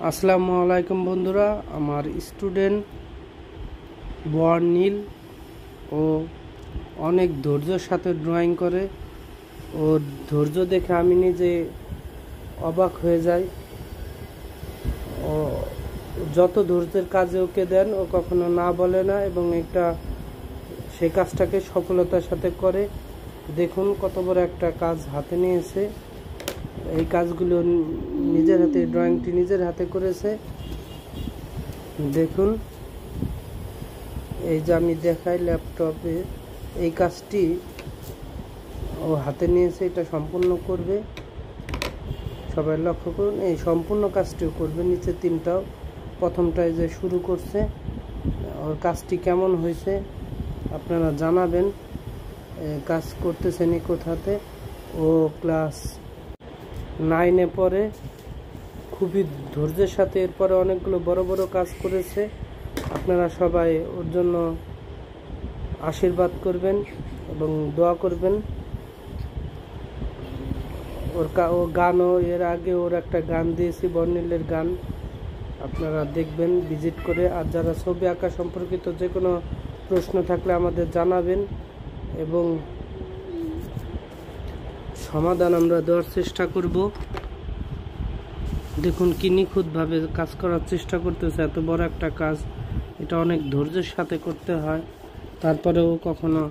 আসসালামু আলাইকুম বন্ধুরা, আমার স্টুডেন্ট বর্ণিল ও অনেক ধৈর্যের সাথে ড্রয়িং করে। ওর ধৈর্য দেখে আমি নিজে অবাক হয়ে যাই। ও যত ধৈর্যের কাজে ওকে দেন ও কখনো না বলে না এবং সেই কাজটাকে সফলতার সাথে করে। দেখুন কত বড় একটা কাজ হাতে নিয়েছে। এই কাজগুলো নিজের হাতে, ড্রয়িংটি নিজের হাতে করেছে। দেখুন, এই যে আমি দেখাই ল্যাপটপে এই কাজটি ও হাতে নিয়েছে, এটা সম্পূর্ণ করবে। সবাই লক্ষ্য করুন, এই সম্পূর্ণ কাজটিও করবে। নিচে তিনটাও, প্রথমটায় যে শুরু করছে, ওর কাজটি কেমন হয়েছে আপনারা জানাবেন। কাজ করতেছেন কোথাতে? ও ক্লাস 9-এ পড়ে। খুবই ধৈর্যের সাথে এরপরে অনেকগুলো বড় বড় কাজ করেছে। আপনারা সবাই ওর জন্য আশীর্বাদ করবেন এবং দোয়া করবেন। ও গানও, এর আগে ওর একটা গান দিয়েছি, বর্ণিলের গান, আপনারা দেখবেন ভিজিট করে। আর যারা ছবি আঁকা সম্পর্কিত যে কোনো প্রশ্ন থাকলে আমাদের জানাবেন এবং সমাধান আমরা দেওয়ার চেষ্টা করব। দেখুন কি নিখুঁতভাবে কাজ করার চেষ্টা করতেছে। এত বড় একটা কাজ, এটা অনেক ধৈর্যের সাথে করতে হয়। তারপরেও কখনো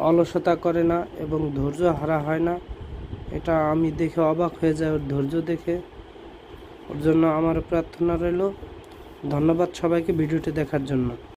অলসতা করে না এবং ধৈর্য হারা হয় না। এটা আমি দেখে অবাক হয়ে যাই, ওর ধৈর্য দেখে। ওর জন্য আমার প্রার্থনা রইল। ধন্যবাদ সবাইকে ভিডিওটি দেখার জন্য।